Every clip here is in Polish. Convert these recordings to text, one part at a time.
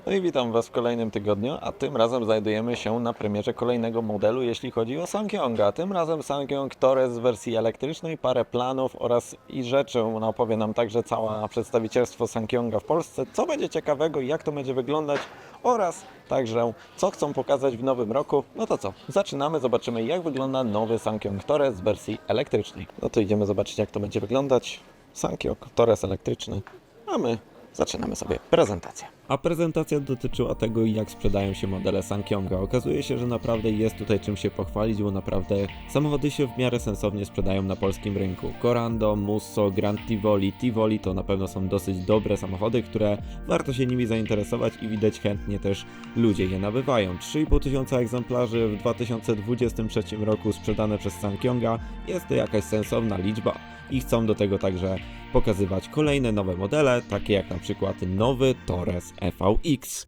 No i witam Was w kolejnym tygodniu, a tym razem znajdujemy się na premierze kolejnego modelu, jeśli chodzi o Sankyonga. Tym razem Sankyong Torres w wersji elektrycznej, parę planów oraz i rzeczy opowie nam także całe przedstawicielstwo Sankyonga w Polsce, co będzie ciekawego i jak to będzie wyglądać oraz także co chcą pokazać w nowym roku. No to co, zaczynamy, zobaczymy jak wygląda nowy Sankyong Torres w wersji elektrycznej. No to idziemy zobaczyć jak to będzie wyglądać. Sankyong Torres elektryczny, a my zaczynamy sobie prezentację. A prezentacja dotyczyła tego, jak sprzedają się modele Sankyonga. Okazuje się, że naprawdę jest tutaj czym się pochwalić, bo naprawdę samochody się w miarę sensownie sprzedają na polskim rynku. Corando, Musso, Grand Tivoli, Tivoli to na pewno są dosyć dobre samochody, które warto się nimi zainteresować i widać chętnie też ludzie je nabywają. 3,5 tysiąca egzemplarzy w 2023 roku sprzedane przez Sankyonga. Jest to jakaś sensowna liczba i chcą do tego także pokazywać kolejne nowe modele, takie jak na przykład nowy Torres EVX.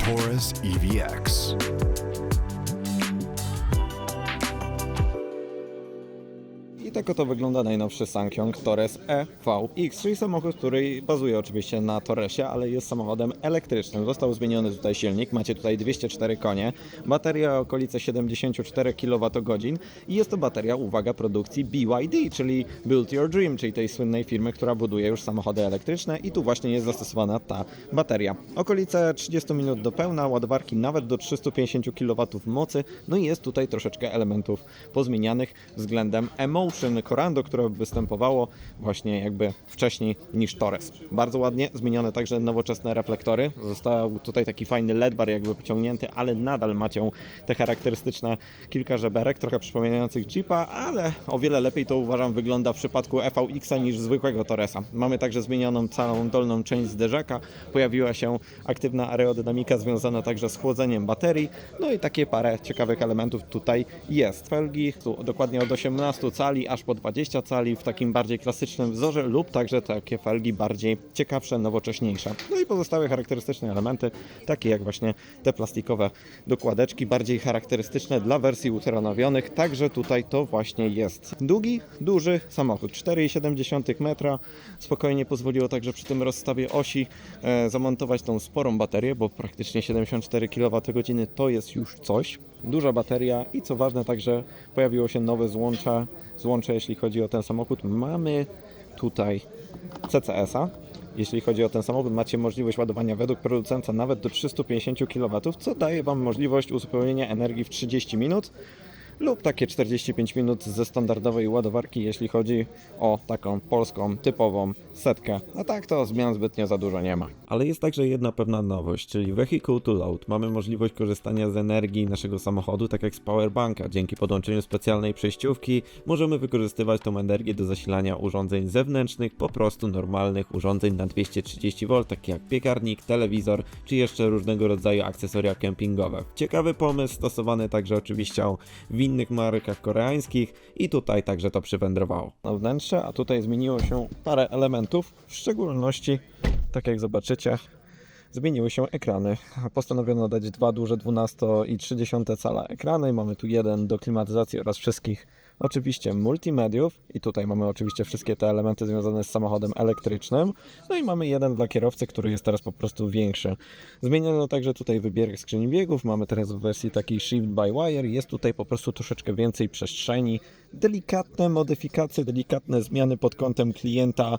Torres EVX. I tak oto wygląda najnowszy Sankyong Torres EVX, czyli samochód, który bazuje oczywiście na Torresie, ale jest samochodem elektrycznym. Został zmieniony tutaj silnik, macie tutaj 204 konie, bateria okolice 74 kWh i jest to bateria, uwaga, produkcji BYD, czyli Build Your Dream, czyli tej słynnej firmy, która buduje już samochody elektryczne i tu właśnie jest zastosowana ta bateria. Okolice 30 minut do pełna, ładowarki nawet do 350 kW mocy, no i jest tutaj troszeczkę elementów pozmienianych względem Emotion Corando, które występowało właśnie jakby wcześniej niż Torres. Bardzo ładnie zmienione także nowoczesne reflektory. Został tutaj taki fajny LED bar jakby pociągnięty, ale nadal macie te charakterystyczne kilka żeberek, trochę przypominających Jeepa, ale o wiele lepiej to uważam wygląda w przypadku EVX-a niż zwykłego Torresa. Mamy także zmienioną całą dolną część zderzaka, pojawiła się aktywna aerodynamika związana także z chłodzeniem baterii, no i takie parę ciekawych elementów tutaj jest. Felgi tu dokładnie od 18 cali aż po 20 cali w takim bardziej klasycznym wzorze lub także takie felgi bardziej ciekawsze, nowocześniejsze. No i pozostałe charakterystyczne elementy, takie jak właśnie te plastikowe dokładeczki, bardziej charakterystyczne dla wersji uterenowionych, także tutaj to właśnie jest. Długi, duży samochód, 4,7 metra, spokojnie pozwoliło także przy tym rozstawie osi zamontować tą sporą baterię, bo praktycznie 74 kWh to jest już coś. Duża bateria i co ważne także pojawiło się nowe złącze, jeśli chodzi o ten samochód. Mamy tutaj CCS-a. Jeśli chodzi o ten samochód, macie możliwość ładowania według producenta nawet do 350 kW, co daje Wam możliwość uzupełnienia energii w 30 minut lub takie 45 minut ze standardowej ładowarki, jeśli chodzi o taką polską, typową setkę. A tak to zmian zbytnio za dużo nie ma. Ale jest także jedna pewna nowość, czyli Vehicle to Load. Mamy możliwość korzystania z energii naszego samochodu, tak jak z powerbanka. Dzięki podłączeniu specjalnej przejściówki możemy wykorzystywać tą energię do zasilania urządzeń zewnętrznych, po prostu normalnych urządzeń na 230 V, takie jak piekarnik, telewizor, czy jeszcze różnego rodzaju akcesoria kempingowe. Ciekawy pomysł, stosowany także oczywiście w innych markach koreańskich i tutaj także to przywędrowało na wnętrze, a tutaj zmieniło się parę elementów, w szczególności, tak jak zobaczycie, zmieniły się ekrany. Postanowiono dać dwa duże 12,3 cala ekrany. Mamy tu jeden do klimatyzacji oraz wszystkich oczywiście multimediów i tutaj mamy oczywiście wszystkie te elementy związane z samochodem elektrycznym. No i mamy jeden dla kierowcy, który jest teraz po prostu większy. Zmieniono także tutaj wybierak skrzyni biegów. Mamy teraz w wersji takiej Shift by Wire. Jest tutaj po prostu troszeczkę więcej przestrzeni. Delikatne modyfikacje, delikatne zmiany pod kątem klienta,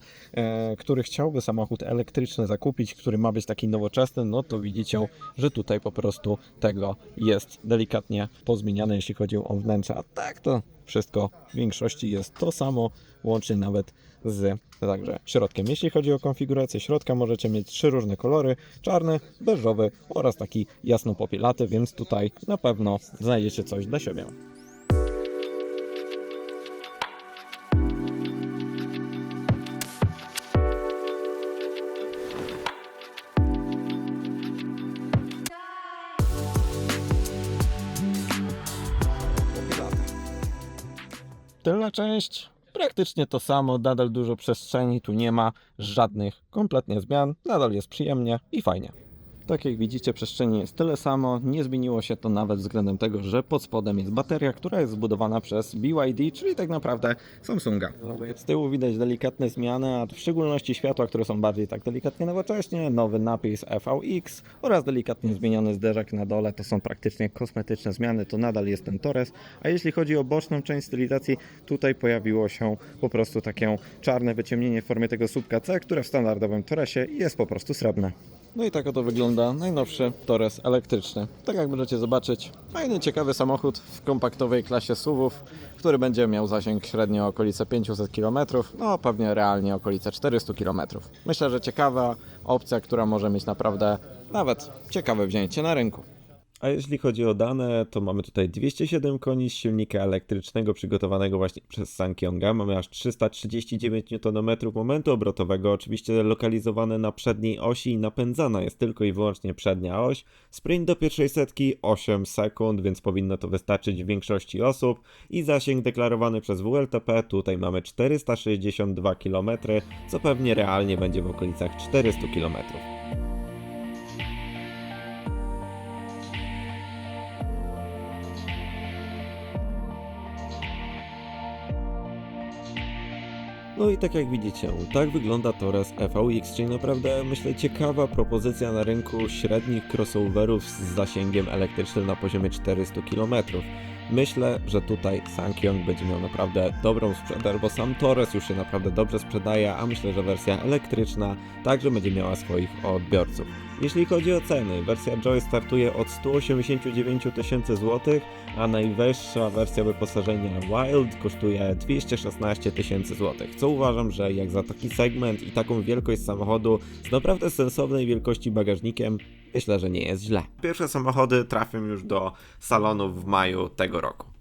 który chciałby samochód elektryczny zakupić, który ma być taki nowoczesny, no to widzicie, że tutaj po prostu tego jest delikatnie pozmieniane, jeśli chodzi o wnętrze. A tak to wszystko w większości jest to samo, łącznie nawet z także środkiem. Jeśli chodzi o konfigurację środka, możecie mieć 3 różne kolory: czarny, beżowy oraz taki jasno popielaty, więc tutaj na pewno znajdziecie coś dla siebie. Tylna część Praktycznie to samo, nadal dużo przestrzeni, tu nie ma żadnych kompletnie zmian, nadal jest przyjemnie i fajnie. Tak jak widzicie, przestrzeni jest tyle samo, nie zmieniło się to nawet względem tego, że pod spodem jest bateria, która jest zbudowana przez BYD, czyli tak naprawdę Samsunga. Z tyłu widać delikatne zmiany, a w szczególności światła, które są bardziej tak delikatnie nowocześnie, nowy napis FVX oraz delikatnie zmieniony zderzak na dole, to są praktycznie kosmetyczne zmiany, to nadal jest ten Torres, a jeśli chodzi o boczną część stylizacji, tutaj pojawiło się po prostu takie czarne wyciemnienie w formie tego słupka C, które w standardowym Torresie jest po prostu srebrne. No i tak oto wygląda najnowszy Torres elektryczny. Tak jak możecie zobaczyć, fajny, ciekawy samochód w kompaktowej klasie SUV-ów, który będzie miał zasięg średnio okolice 500 km, no pewnie realnie okolice 400 km. Myślę, że ciekawa opcja, która może mieć naprawdę nawet ciekawe wzięcie na rynku. A jeśli chodzi o dane, to mamy tutaj 207 koni z silnika elektrycznego przygotowanego właśnie przez SsangYonga. Mamy aż 339 Nm momentu obrotowego, oczywiście lokalizowane na przedniej osi i napędzana jest tylko i wyłącznie przednia oś. Sprint do pierwszej setki 8 sekund, więc powinno to wystarczyć w większości osób. I zasięg deklarowany przez WLTP, tutaj mamy 462 km, co pewnie realnie będzie w okolicach 400 km. No i tak jak widzicie, tak wygląda Torres FVX, czyli naprawdę myślę ciekawa propozycja na rynku średnich crossoverów z zasięgiem elektrycznym na poziomie 400 km. Myślę, że tutaj SsangYong będzie miał naprawdę dobrą sprzedaż, bo sam Torres już się naprawdę dobrze sprzedaje, a myślę, że wersja elektryczna także będzie miała swoich odbiorców. Jeśli chodzi o ceny, wersja Joy startuje od 189 tysięcy złotych, a najwyższa wersja wyposażenia Wild kosztuje 216 tysięcy złotych, co uważam, że jak za taki segment i taką wielkość samochodu z naprawdę sensownej wielkości bagażnikiem, myślę, że nie jest źle. Pierwsze samochody trafią już do salonów w maju tego roku.